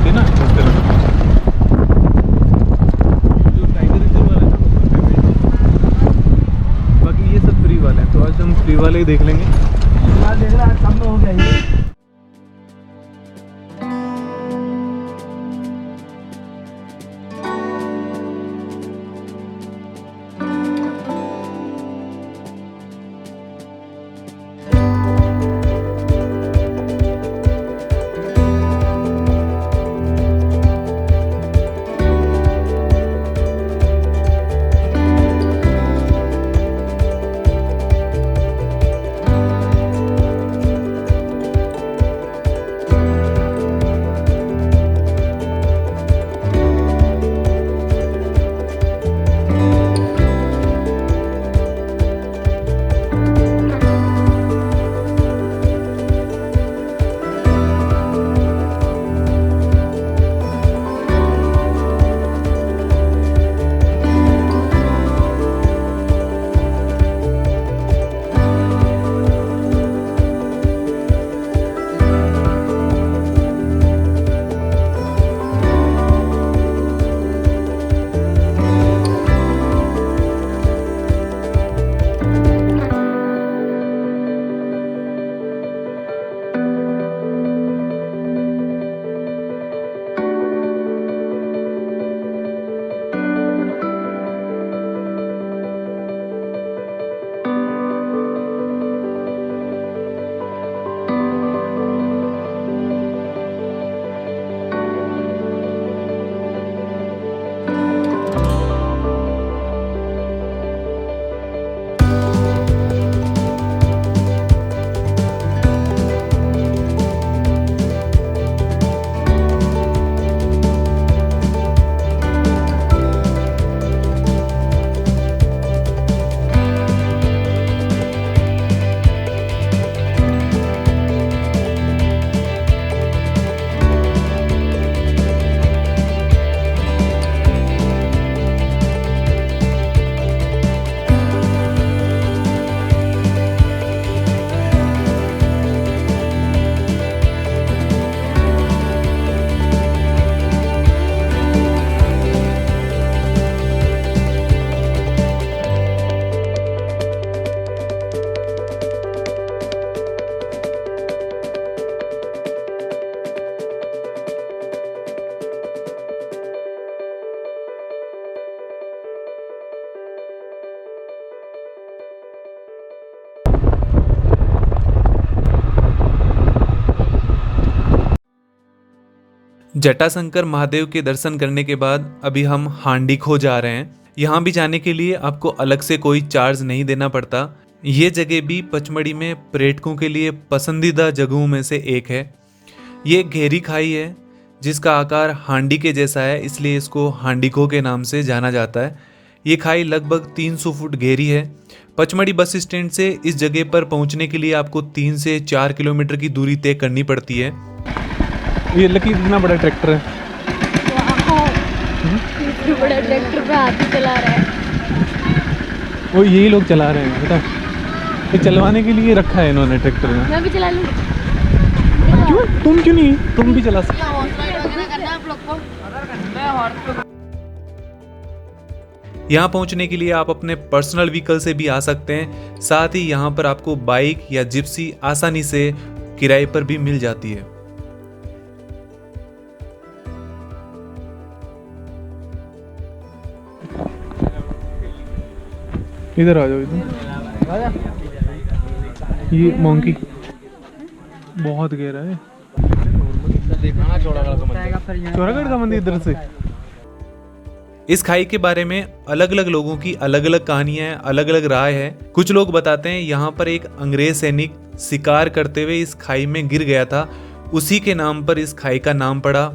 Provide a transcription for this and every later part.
होती है ना उस तरह का। जो टाइगर रिजर्व वाला है ना उसमें पेमेंट है, बाकी ये सब फ्री वाले हैं, तो आज हम फ्री वाले ही देख लेंगे। देख रहा है कम हो गया ये। जटाशंकर महादेव के दर्शन करने के बाद अभी हम हांडीखो जा रहे हैं। यहाँ भी जाने के लिए आपको अलग से कोई चार्ज नहीं देना पड़ता। ये जगह भी पचमढ़ी में पर्यटकों के लिए पसंदीदा जगहों में से एक है। ये एक गहरी खाई है जिसका आकार हांडी के जैसा है, इसलिए इसको हांडीखो के नाम से जाना जाता है। ये खाई लगभग 300 फुट गहरी है। पचमढ़ी बस स्टैंड से इस जगह पर पहुंचने के लिए आपको 3 से 4 किलोमीटर की दूरी तय करनी पड़ती है। ये लकी इतना बड़ा ट्रैक्टर है, इतना बड़ा ट्रैक्टर पे हाथ ही चला रहा है। वो यही लोग चला रहे हैं, पता ये चलवाने के लिए रखा है इन्होंने ट्रैक्टर में। मैं भी चला लूँ। क्यों तुम क्यों नहीं, तुम भी चला सकते। यहाँ पहुँचने के लिए आप अपने पर्सनल व्हीकल से भी आ सकते हैं। साथ ही यहाँ पर आपको बाइक या जिप्सी आसानी से किराए पर भी मिल जाती है। इधर आ जाओ, इधर। ये मोंकी बहुत गहरा है। चौरागढ़ का मंदिर इधर से। इस खाई के बारे में अलग अलग लोगों की अलग अलग कहानियां हैं, अलग अलग राय है। कुछ लोग बताते हैं यहाँ पर एक अंग्रेज सैनिक शिकार करते हुए इस खाई में गिर गया था, उसी के नाम पर इस खाई का नाम पड़ा।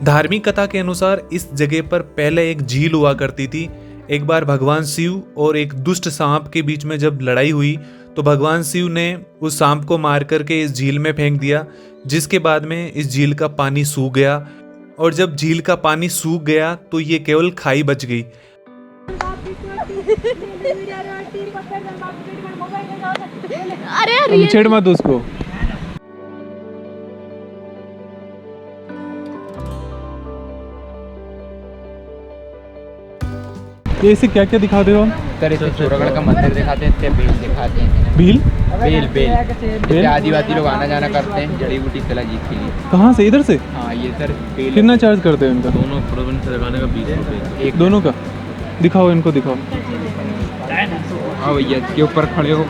धार्मिक कथा के अनुसार इस जगह पर पहले एक झील हुआ करती थी। एक बार भगवान शिव और एक दुष्ट सांप के बीच में जब लड़ाई हुई तो भगवान शिव ने उस सांप को मार करके इस झील में फेंक दिया, जिसके बाद में इस झील का पानी सूख गया। और जब झील का पानी सूख गया तो ये केवल खाई बच गई। अरे छेड़ मत उसको। ये इसे क्या क्या दिखाते हो आप? सर इसे चोरागढ़ का मंदिर दिखाते हैं, इसे बेल दिखाते हैं। भील बेल बेल इसे आदिवासी लोग आना जाना करते हैं जड़ी बूटी शिलाजीत के लिए। कहाँ से? इधर से? हाँ ये सर बेल कितना चार्ज करते हैं इनका? दोनों प्रोविंस से लगाने का 20 रुपये एक। दोनों का दिखाओ, इनको दिखाओ। हाँ भैया इसके ऊपर खड़े हो।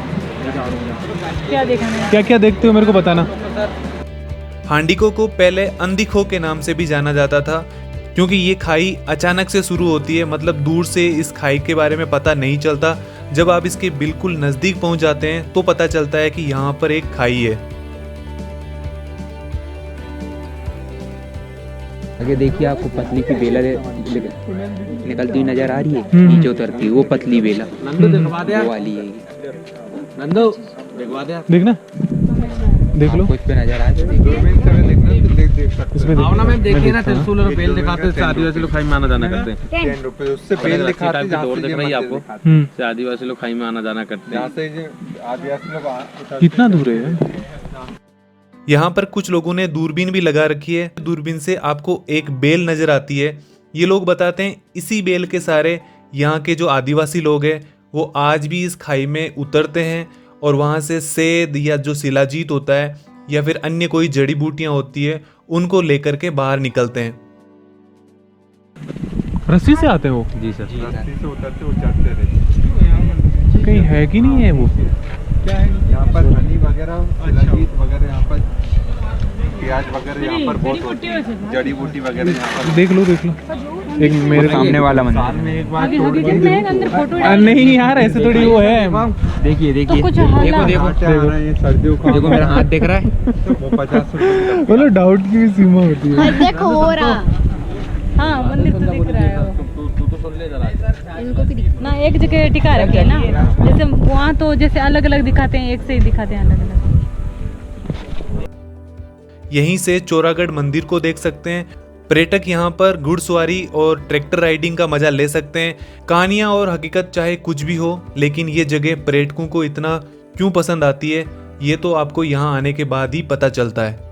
क्या देखना है? क्या क्या देखते हो मेरे को बताना। हांडीको को पहले अंधीखो के नाम से भी जाना जाता था, क्योंकि ये खाई अचानक से शुरू होती है, मतलब दूर से इस खाई के बारे में पता नहीं चलता। जब आप इसके बिल्कुल नज़दीक पहुंच जाते हैं तो पता चलता है कि यहाँ पर एक खाई है। आगे देखिए आपको पतली सी बेला निकलती हुई नजर आ रही है, नीचे उतरती है, वो पतली बेला वो वाली है। देखना, देख लो। कुछ पे नजर आ जाए इसमें देखिए ना, त्रिशूल और बेल दिखाते हैं, आदिवासी लोग खाई में आना जाना करते हैं। उससे बेल दिखाते हैं, दौड़ दिख रही है आपको, हम्म, से आदिवासी लोग खाई में आना जाना करते हैं। जहाँ से आदिवासी लोग कितना दूर है? यहाँ पर कुछ लोगों ने दूरबीन भी लगा रखी है। दूरबीन से आपको एक बेल नजर आती है। ये लोग बताते हैं इसी बेल के सहारे यहाँ के जो आदिवासी लोग हैं वो आज भी इस खाई में उतरते हैं और वहाँ से सेद या जो शिलाजीत होता है या फिर अन्य कोई जड़ी बूटियाँ होती है उनको लेकर के बाहर निकलते हैं। रस्सी से आते हो? जी सर। रस्सी से उतरते वो चढ़ते रहते। कहीं है कि नहीं है वो? क्या है यहाँ पर हनी वगैरह, शिलाजीत वगैरह, यहाँ पर प्याज वगैरह यहाँ पर बहुत होती है, जड़ी बूटी वगैरह यहाँ पर। देख लो, देख लो। एक मेरे सामने वाला मंदिर में एक बार अंदर फोटो नहीं यार, ऐसे थोड़ी वो है। देखिए देखिए तो कुछ देखो हाला। देखो सर्दियों का देखो मेरा हाथ दिख रहा है। वो 50 रुपये बोलो, डाउट की भी सीमा होती है। हाँ, देखो हो रहा। हाँ, मंदिर तो दिख रहा है वो। तू तो सुन ले जरा। इनको भी दिख ना, एक जगह टिका रखे ना, जैसे वहाँ तो जैसे अलग अलग दिखाते हैं, एक से ही दिखाते हैं अलग अलग। यहीं से चोरागढ़ मंदिर को देख सकते हैं। पर्यटक यहाँ पर घुड़सवारी और ट्रैक्टर राइडिंग का मजा ले सकते हैं। कहानियाँ और हकीकत चाहे कुछ भी हो, लेकिन ये जगह पर्यटकों को इतना क्यों पसंद आती है ये तो आपको यहाँ आने के बाद ही पता चलता है।